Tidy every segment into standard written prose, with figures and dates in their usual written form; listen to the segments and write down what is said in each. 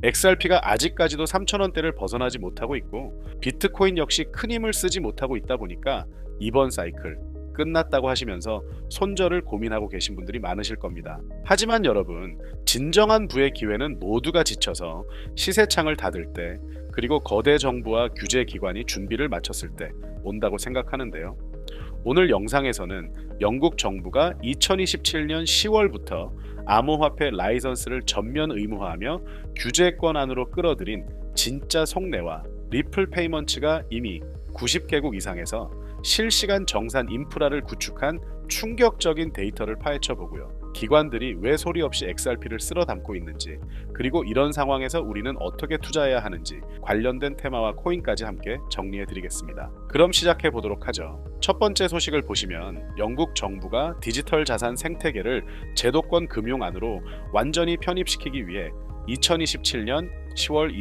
XRP가 아직까지도 3,000원대를 벗어나지 못하고 있고 비트코인 역시 큰 힘을 쓰지 못하고 있다 보니까 이번 사이클 끝났다고 하시면서 손절을 고민하고 계신 분들이 많으실 겁니다. 하지만 여러분, 진정한 부의 기회는 모두가 지쳐서 시세창을 닫을 때, 그리고 거대 정부와 규제 기관이 준비를 마쳤을 때 온다고 생각하는데요. 오늘 영상에서는 영국 정부가 2027년 10월부터 암호화폐 라이선스를 전면 의무화하며 규제권 안으로 끌어들인 진짜 속내와 리플 페이먼츠가 이미 90개국 이상에서 실시간 정산 인프라를 구축한 충격적인 데이터를 파헤쳐 보고요. 기관들이 왜 소리 없이 XRP를 쓸어 담고 있는지, 그리고 이런 상황에서 우리는 어떻게 투자해야 하는지 관련된 테마와 코인까지 함께 정리해 드리겠습니다. 그럼 시작해 보도록 하죠. 첫 번째 소식을 보시면 영국 정부가 디지털 자산 생태계를 제도권 금융 안으로 완전히 편입시키기 위해 2027년 10월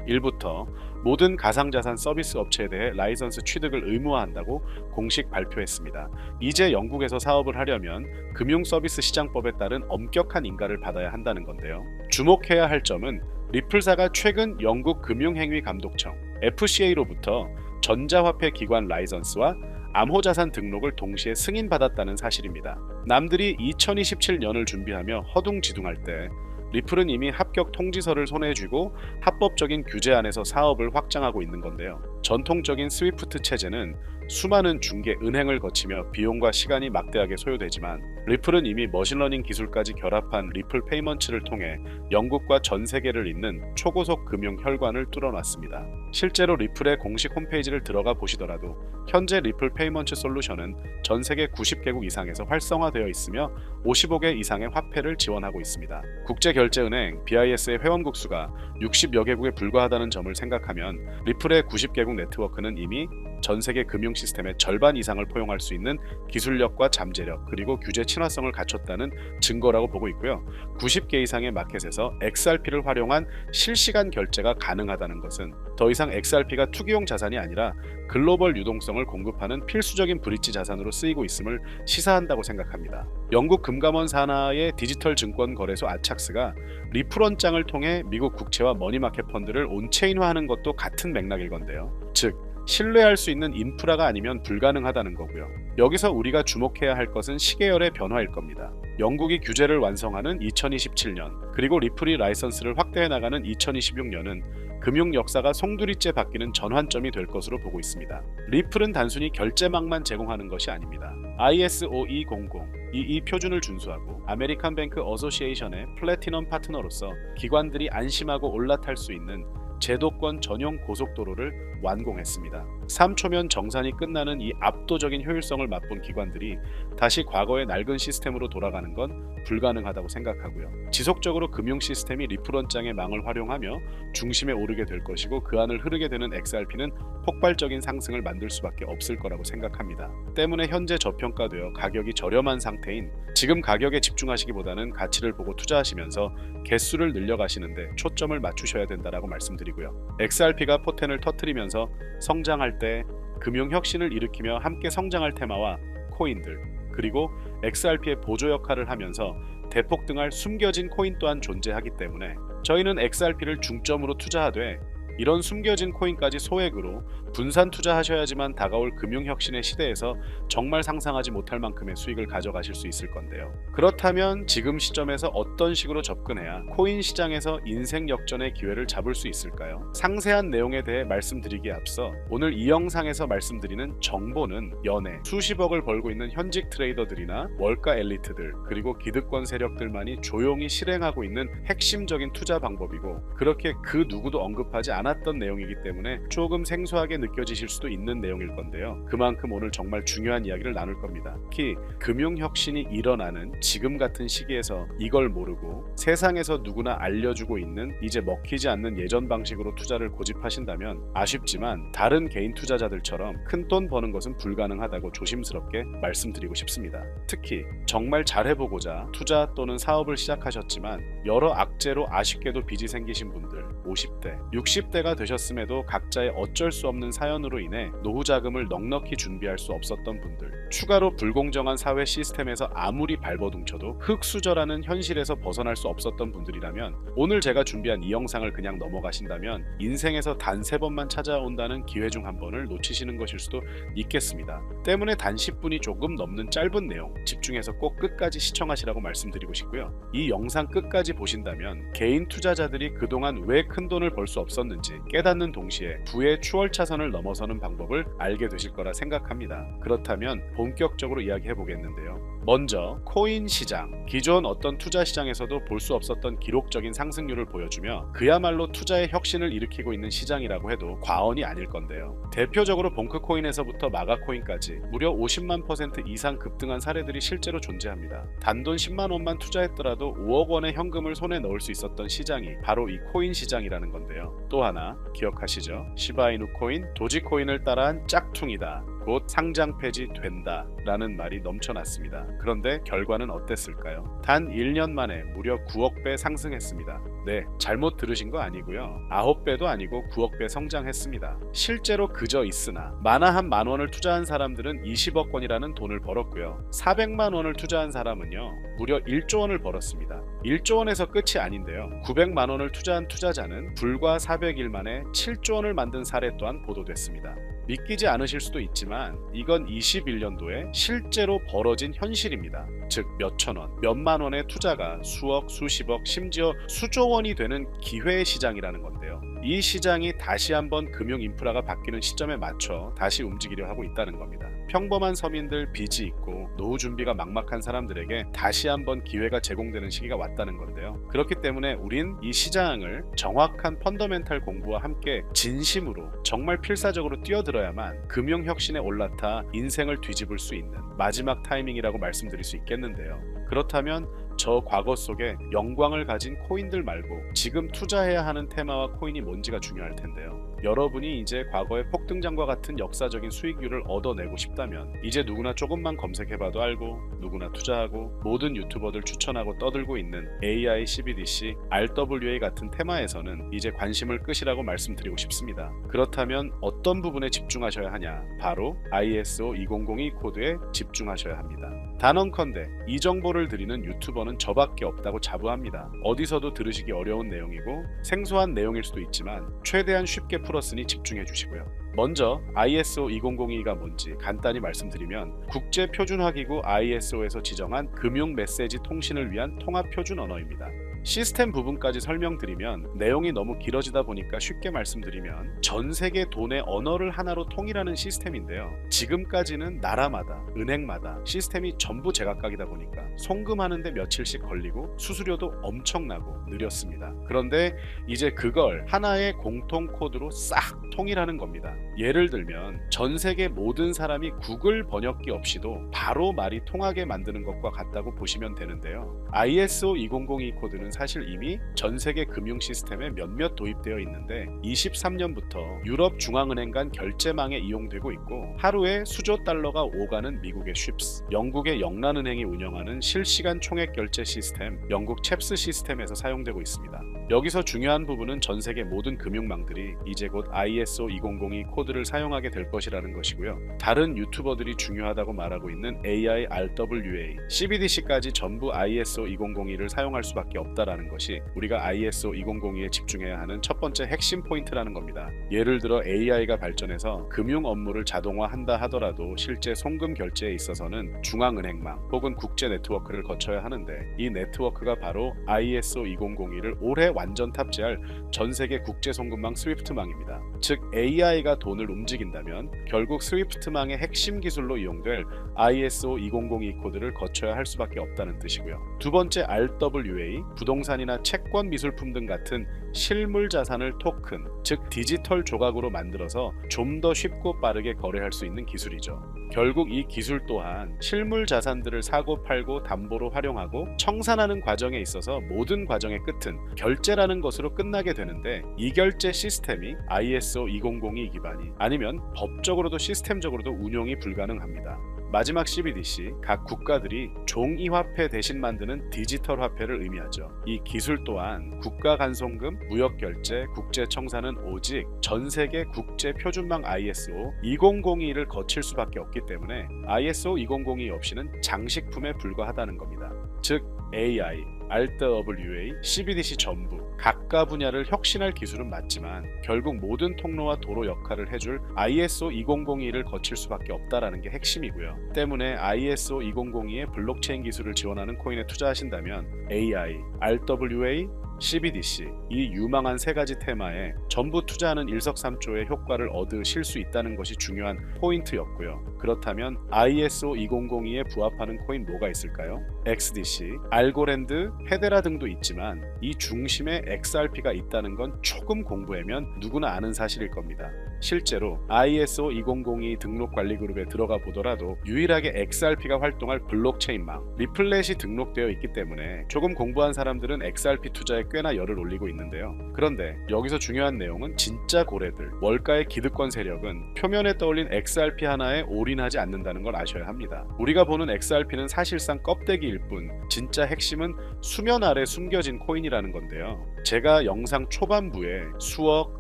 25일부터 모든 가상자산 서비스 업체에 대해 라이선스 취득을 의무화한다고 공식 발표했습니다. 이제 영국에서 사업을 하려면 금융서비스 시장법에 따른 엄격한 인가를 받아야 한다는 건데요. 주목해야 할 점은 리플사가 최근 영국 금융행위감독청 FCA로부터 전자화폐 기관 라이선스와 암호자산 등록을 동시에 승인받았다는 사실입니다. 남들이 2027년을 준비하며 허둥지둥할 때 리플은 이미 합격 통지서를 손에 쥐고 합법적인 규제 안에서 사업을 확장하고 있는 건데요. 전통적인 스위프트 체제는 수많은 중개 은행을 거치며 비용과 시간이 막대하게 소요되지만 리플은 이미 머신러닝 기술까지 결합한 리플 페이먼츠를 통해 영국과 전 세계를 잇는 초고속 금융 혈관을 뚫어놨습니다. 실제로 리플의 공식 홈페이지를 들어가 보시더라도 현재 리플 페이먼츠 솔루션은 전 세계 90개국 이상에서 활성화되어 있으며 55개 이상의 화폐를 지원하고 있습니다. 국제결제은행 BIS의 회원국 수가 60여 개국에 불과하다는 점을 생각하면 리플의 90개국 네트워크는 이미 전 세계 금융 시스템의 절반 이상을 포용할 수 있는 기술력과 잠재력, 그리고 규제 친화성을 갖췄다는 증거라고 보고 있고요. 90개 이상의 마켓에서 XRP를 활용한 실시간 결제가 가능하다는 것은 더 이상 XRP가 투기용 자산이 아니라 글로벌 유동성을 공급하는 필수적인 브릿지 자산으로 쓰이고 있음을 시사한다고 생각합니다. 영국 금감원 산하의 디지털 증권 거래소 아착스가 리플원장을 통해 미국 국채와 머니마켓 펀드를 온체인화하는 것도 같은 맥락일 건데요. 즉, 신뢰할 수 있는 인프라가 아니면 불가능하다는 거고요. 여기서 우리가 주목해야 할 것은 시계열의 변화일 겁니다. 영국이 규제를 완성하는 2027년, 그리고 리플이 라이선스를 확대해 나가는 2026년은 금융 역사가 송두리째 바뀌는 전환점이 될 것으로 보고 있습니다. 리플은 단순히 결제망만 제공하는 것이 아닙니다. ISO 20022 표준을 준수하고 아메리칸 뱅크 어소시에이션의 플래티넘 파트너로서 기관들이 안심하고 올라탈 수 있는 제도권 전용 고속도로를 완공했습니다. 3초면 정산이 끝나는 이 압도적인 효율성을 맛본 기관들이 다시 과거의 낡은 시스템으로 돌아가는 건 불가능하다고 생각하고요. 지속적으로 금융 시스템이 리플원장의 망을 활용하며 중심에 오르게 될 것이고 그 안을 흐르게 되는 XRP는 폭발적인 상승을 만들 수밖에 없을 거라고 생각합니다. 때문에 현재 저평가되어 가격이 저렴한 상태인 지금 가격에 집중하시기보다는 가치를 보고 투자하시면서 개수를 늘려가시는데 초점을 맞추셔야 된다라고 말씀드리고요. XRP가 포텐을 터뜨리면서 성장할 때 금융 혁신을 일으키며 함께 성장할 테마와 코인들, 그리고 XRP의 보조 역할을 하면서 대폭등할 숨겨진 코인 또한 존재하기 때문에 저희는 XRP를 중점으로 투자하되 이런 숨겨진 코인까지 소액으로 분산 투자하셔야지만 다가올 금융혁신의 시대에서 정말 상상하지 못할 만큼의 수익을 가져가실 수 있을 건데요. 그렇다면 지금 시점에서 어떤 식으로 접근해야 코인 시장에서 인생 역전의 기회를 잡을 수 있을까요? 상세한 내용에 대해 말씀드리기에 앞서 오늘 이 영상에서 말씀드리는 정보는 연애, 수십억을 벌고 있는 현직 트레이더들이나 월가 엘리트들, 그리고 기득권 세력들만이 조용히 실행하고 있는 핵심적인 투자 방법이고, 그렇게 그 누구도 언급하지 않았던 내용이기 때문에 조금 생소하게 느껴지실 수도 있는 내용일 건데요. 그만큼 오늘 정말 중요한 이야기를 나눌 겁니다. 특히 금융혁신이 일어나는 지금 같은 시기에서 이걸 모르고 세상에서 누구나 알려주고 있는 이제 먹히지 않는 예전 방식으로 투자를 고집하신다면 아쉽지만 다른 개인 투자자들처럼 큰돈 버는 것은 불가능하다고 조심스럽게 말씀드리고 싶습니다. 특히 정말 잘해보고자 투자 또는 사업을 시작하셨지만 여러 악재로 아쉽게도 빚이 생기신 분들, 50대, 60대 40대가 되셨음에도 각자의 어쩔 수 없는 사연으로 인해 노후 자금을 넉넉히 준비할 수 없었던 분들, 추가로 불공정한 사회 시스템에서 아무리 발버둥쳐도 흙수저라는 현실에서 벗어날 수 없었던 분들이라면 오늘 제가 준비한 이 영상을 그냥 넘어가신다면 인생에서 단 3번만 찾아온다는 기회 중 한 번을 놓치시는 것일 수도 있겠습니다. 때문에 단 10분이 조금 넘는 짧은 내용 집중해서 꼭 끝까지 시청하시라고 말씀드리고 싶고요. 이 영상 끝까지 보신다면 개인 투자자들이 그동안 왜 큰 돈을 벌 수 없었는지 깨닫는 동시에 부의 추월차선을 넘어서는 방법을 알게 되실 거라 생각합니다. 그렇다면 본격적으로 이야기해 보겠는데요. 먼저 코인 시장. 기존 어떤 투자 시장에서도 볼 수 없었던 기록적인 상승률을 보여주며 그야말로 투자의 혁신을 일으키고 있는 시장이라고 해도 과언이 아닐 건데요. 대표적으로 봉크코인에서부터 마가코인까지 무려 50만 % 이상 급등한 사례들이 실제로 존재합니다. 단돈 10만 원만 투자했더라도 5억 원의 현금을 손에 넣을 수 있었던 시장이 바로 이 코인 시장이라는 건데요. 또 하나 기억하시죠? 시바이누 코인, 도지코인을 따라한 짝퉁이다. 곧 상장 폐지된다 라는 말이 넘쳐났습니다. 그런데 결과는 어땠을까요? 단 1년 만에 무려 9억 배 상승했습니다. 네, 잘못 들으신 거 아니고요. 9배도 아니고 9억 배 성장했습니다. 실제로 그저 있으나 만화 한 만 원을 투자한 사람들은 20억 원이라는 돈을 벌었고요. 400만 원을 투자한 사람은요, 무려 1조 원을 벌었습니다. 1조 원에서 끝이 아닌데요. 900만 원을 투자한 투자자는 불과 400일 만에 7조 원을 만든 사례 또한 보도됐습니다. 믿기지 않으실 수도 있지만 이건 21년도에 실제로 벌어진 현실입니다. 즉 몇천 원, 몇만 원의 투자가 수억, 수십억, 심지어 수조 원이 되는 기회의 시장이라는 건데요. 이 시장이 다시 한번 금융 인프라가 바뀌는 시점에 맞춰 다시 움직이려 하고 있다는 겁니다. 평범한 서민들, 빚이 있고 노후 준비가 막막한 사람들에게 다시 한번 기회가 제공되는 시기가 왔다는 건데요. 그렇기 때문에 우린 이 시장을 정확한 펀더멘탈 공부와 함께 진심으로 정말 필사적으로 뛰어들어야만 금융혁신에 올라타 인생을 뒤집을 수 있는 마지막 타이밍이라고 말씀드릴 수 있겠는데요. 그렇다면 저 과거 속에 영광을 가진 코인들 말고 지금 투자해야 하는 테마와 코인이 뭔지가 중요할 텐데요. 여러분이 이제 과거의 폭등장과 같은 역사적인 수익률을 얻어내고 싶다면 이제 누구나 조금만 검색해봐도 알고 누구나 투자하고 모든 유튜버들 추천하고 떠들고 있는 AI, CBDC, RWA 같은 테마에서는 이제 관심을 끄시라고 말씀드리고 싶습니다. 그렇다면 어떤 부분에 집중하셔야 하냐? 바로 ISO 2002 코드에 집중하셔야 합니다. 단언컨대 이 정보를 드리는 유튜버는 저밖에 없다고 자부합니다. 어디서도 들으시기 어려운 내용이고 생소한 내용일 수도 있지만 최대한 쉽게 풀었으니 집중해 주시고요. 먼저 ISO 2002가 뭔지 간단히 말씀드리면 국제표준화기구 ISO에서 지정한 금융 메시지 통신을 위한 통합표준 언어입니다. 시스템 부분까지 설명드리면 내용이 너무 길어지다 보니까 쉽게 말씀드리면 전 세계 돈의 언어를 하나로 통일하는 시스템인데요. 지금까지는 나라마다, 은행마다 시스템이 전부 제각각이다 보니까 송금하는데 며칠씩 걸리고 수수료도 엄청나고 느렸습니다. 그런데 이제 그걸 하나의 공통 코드로 싹 통일하는 겁니다. 예를 들면 전 세계 모든 사람이 구글 번역기 없이도 바로 말이 통하게 만드는 것과 같다고 보시면 되는데요. ISO 2002 코드는 사실 이미 전 세계 금융 시스템에 몇몇 도입되어 있는데 23년부터 유럽 중앙은행 간 결제망에 이용되고 있고 하루에 수조 달러가 오가는 미국의 쉽스, 영국의 영란은행이 운영하는 실시간 총액 결제 시스템 영국 챕스 시스템에서 사용되고 있습니다. 여기서 중요한 부분은 전 세계 모든 금융망들이 이제 곧 ISO 2002 코드를 사용하게 될 것이라는 것이고요. 다른 유튜버들이 중요하다고 말하고 있는 AI, RWA, CBDC까지 전부 ISO 2002를 사용할 수밖에 없다라는 것이 우리가 ISO 2002에 집중해야 하는 첫 번째 핵심 포인트라는 겁니다. 예를 들어 AI가 발전해서 금융 업무를 자동화한다 하더라도 실제 송금 결제에 있어서는 중앙은행망 혹은 국제 네트워크를 거쳐야 하는데 이 네트워크가 바로 ISO 2002를 올해 완전 탑재할 전 세계 국제 송금망 스위프트망입니다. 즉 AI가 돈을 움직인다면 결국 스위프트망의 핵심 기술로 이용될 ISO 2002 코드를 거쳐야 할 수밖에 없다는 뜻이고요. 두 번째 RWA, 부동산이나 채권 미술품 등 같은 실물 자산을 토큰, 즉 디지털 조각으로 만들어서 좀 더 쉽고 빠르게 거래할 수 있는 기술이죠. 결국 이 기술 또한 실물 자산들을 사고 팔고 담보로 활용하고 청산하는 과정에 있어서 모든 과정의 끝은 결제라는 것으로 끝나게 되는데 이 결제 시스템이 ISO 2002 기반이 아니면 법적으로도 시스템적으로도 운용이 불가능합니다. 마지막 CBDC, 각 국가들이 종이 화폐 대신 만드는 디지털 화폐를 의미하죠. 이 기술 또한 국가 간송금, 무역 결제, 국제 청산은 오직 전 세계 국제 표준망 ISO 2002를 거칠 수밖에 없기 때문에 ISO 2002 없이는 장식품에 불과하다는 겁니다. 즉 AI, RWA, CBDC 전부 각가 분야를 혁신할 기술은 맞지만 결국 모든 통로와 도로 역할을 해줄 ISO 2002를 거칠 수밖에 없다라는 게 핵심이고요. 때문에 ISO 2002의 블록체인 기술을 지원하는 코인에 투자하신다면 AI, RWA, CBDC 이 유망한 세 가지 테마에 전부 투자하는 일석삼조의 효과를 얻으실 수 있다는 것이 중요한 포인트였고요. 그렇다면 ISO 2002에 부합하는 코인 뭐가 있을까요? XDC, 알고랜드, 헤데라 등도 있지만 이 중심에 XRP가 있다는 건 조금 공부하면 누구나 아는 사실일 겁니다. 실제로 ISO 2002 등록 관리 그룹에 들어가 보더라도 유일하게 XRP가 활동할 블록체인망 리플렛이 등록되어 있기 때문에 조금 공부한 사람들은 XRP 투자에 꽤나 열을 올리고 있는데요. 그런데 여기서 중요한 내용은 진짜 고래들, 월가의 기득권 세력은 표면에 떠올린 XRP 하나에 올인하지 않는다는 걸 아셔야 합니다. 우리가 보는 XRP는 사실상 껍데기일 뿐 진짜 핵심은 수면 아래 숨겨진 코인이라는 건데요. 제가 영상 초반부에 수억,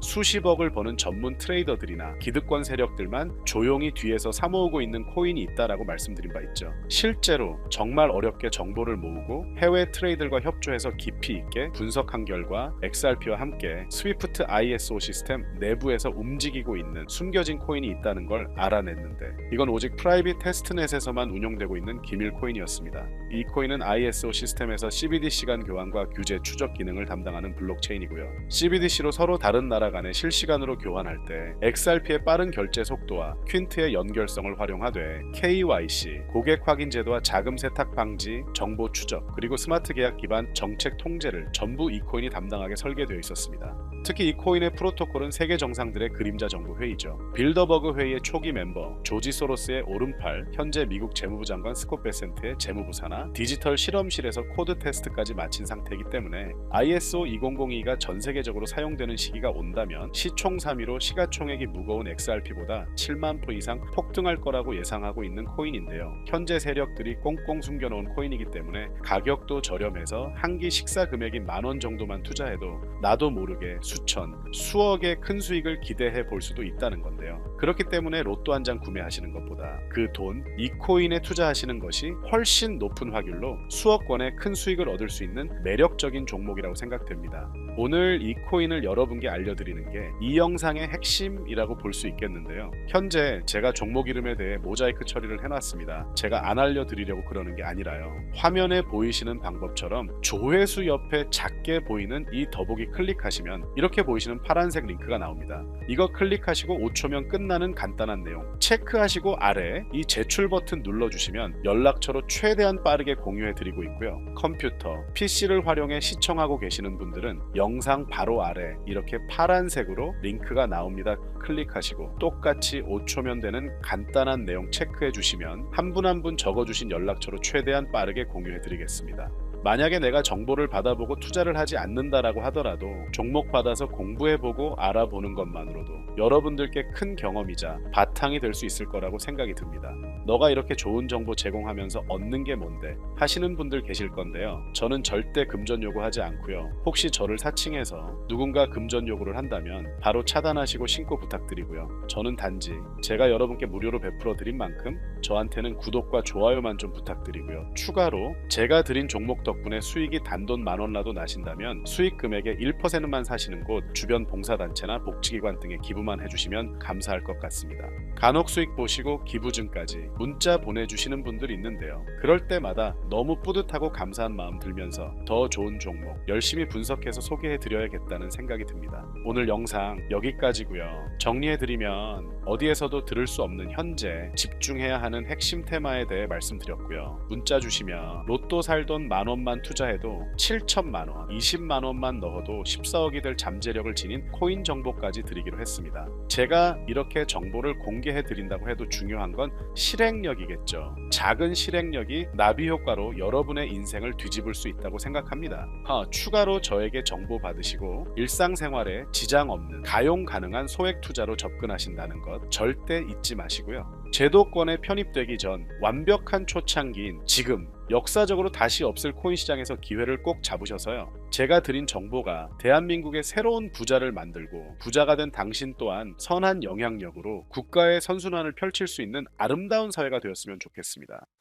수십억을 버는 전문 트레이더들이나 기득권 세력들만 조용히 뒤에서 사모으고 있는 코인이 있다라고 말씀드린 바 있죠. 실제로 정말 어렵게 정보를 모으고 해외 트레이더들과 협조해서 깊이 있게 분석한 결과 XRP와 함께 스위프트 ISO 시스템 내부에서 움직이고 있는 숨겨진 코인이 있다는 걸 알아냈는데 이건 오직 프라이빗 테스트넷에서만 운용되고 있는 기밀 코인이었습니다. 이 코인은 ISO 시스템에서 CBDC 간 교환과 규제 추적 기능을 담당하는 블록체인이고요. CBDC로 서로 다른 나라 간에 실시간으로 교환할 때 XRP의 빠른 결제 속도와 퀸트의 연결성을 활용하되 KYC, 고객 확인 제도와 자금 세탁 방지, 정보 추적, 그리고 스마트 계약 기반 정책 통제를 전부 이 코인이 담당하게 설계되어 있었습니다. 특히 이 코인의 프로토콜은 세계 정상들의 그림자 정부 회의죠. 빌더버그 회의의 초기 멤버 조지 소로스의 오른팔, 현재 미국 재무부 장관 스콧 베센트의 재무부 산하, 디지털 실험실에서 코드 테스트까지 마친 상태이기 때문에 ISO 2002가 전 세계적으로 사용되는 시기가 온다면 시총삼위로 시가총액이 무거운 XRP보다 7만 프로 이상 폭등할 거라고 예상하고 있는 코인인데요. 현재 세력들이 꽁꽁 숨겨놓은 코인이기 때문에 가격도 저렴해서 한 끼 식사 금액이 10,000원 정도만 투자해도 나도 모르게 수천, 수억의 큰 수익을 기대해 볼 수도 있다는 건데요. 그렇기 때문에 로또 한 장 구매하시는 것보다 그 돈, 이 코인에 투자하시는 것이 훨씬 높은 확률로 수억 원의 큰 수익을 얻을 수 있는 매력적인 종목이라고 생각됩니다. 오늘 이 코인을 여러분께 알려드리는 게 이 영상의 핵심이라고 볼 수 있겠는데요. 현재 제가 종목 이름에 대해 모자이크 처리를 해놨습니다. 제가 안 알려드리려고 그러는 게 아니라요. 화면에 보이시는 방법처럼 조회수 옆에 작게 보이는 이 더보기 클릭하시면 이렇게 보이시는 파란색 링크가 나옵니다. 이거 클릭하시고 5초면 끝나는 간단한 내용 체크하시고 아래 이 제출 버튼 눌러주시면 연락처로 최대한 빠르게 공유해드리고 있고요. 컴퓨터, PC를 활용해 시청하고 계시는 분들은 영상 바로 아래 이렇게 파란색으로 링크가 나옵니다. 클릭하시고 똑같이 5초면 되는 간단한 내용 체크해 주시면 한 분 한 분 적어주신 연락처로 최대한 빠르게 공유해 드리겠습니다. 만약에 내가 정보를 받아보고 투자를 하지 않는다라고 하더라도 종목 받아서 공부해보고 알아보는 것만으로도 여러분들께 큰 경험이자 바탕이 될 수 있을 거라고 생각이 듭니다. 너가 이렇게 좋은 정보 제공하면서 얻는 게 뭔데 하시는 분들 계실 건데요. 저는 절대 금전 요구하지 않고요. 혹시 저를 사칭해서 누군가 금전 요구를 한다면 바로 차단하시고 신고 부탁드리고요. 저는 단지 제가 여러분께 무료로 베풀어 드린 만큼 저한테는 구독과 좋아요만 좀 부탁드리고요. 추가로 제가 드린 종목 덕분에 수익이 단돈 10,000원라도 나신다면 수익 금액의 1%만 사시는 곳 주변 봉사단체나 복지기관 등에 기부만 해주시면 감사할 것 같습니다. 간혹 수익 보시고 기부증까지 문자 보내주시는 분들이 있는데요. 그럴 때마다 너무 뿌듯하고 감사한 마음 들면서 더 좋은 종목 열심히 분석해서 소개해드려야겠다는 생각이 듭니다. 오늘 영상 여기까지고요. 정리해드리면 어디에서도 들을 수 없는 현재 집중해야 하는 핵심 테마에 대해 말씀드렸고요. 문자 주시면 로또 살 돈 10,000원만 투자해도 7,000만원, 20만원만 넣어도 14억이 될 잠재력을 지닌 코인 정보까지 드리기로 했습니다. 제가 이렇게 정보를 공개해드린다고 해도 중요한 건 실행력이겠죠. 작은 실행력이 나비 효과로 여러분의 인생을 뒤집을 수 있다고 생각합니다. 추가로 저에게 정보 받으시고 일상생활에 지장 없는 가용 가능한 소액 투자로 접근하신다는 것 절대 잊지 마시고요. 제도권에 편입되기 전 완벽한 초창기인 지금 역사적으로 다시 없을 코인 시장에서 기회를 꼭 잡으셔서요. 제가 드린 정보가 대한민국의 새로운 부자를 만들고 부자가 된 당신 또한 선한 영향력으로 국가의 선순환을 펼칠 수 있는 아름다운 사회가 되었으면 좋겠습니다.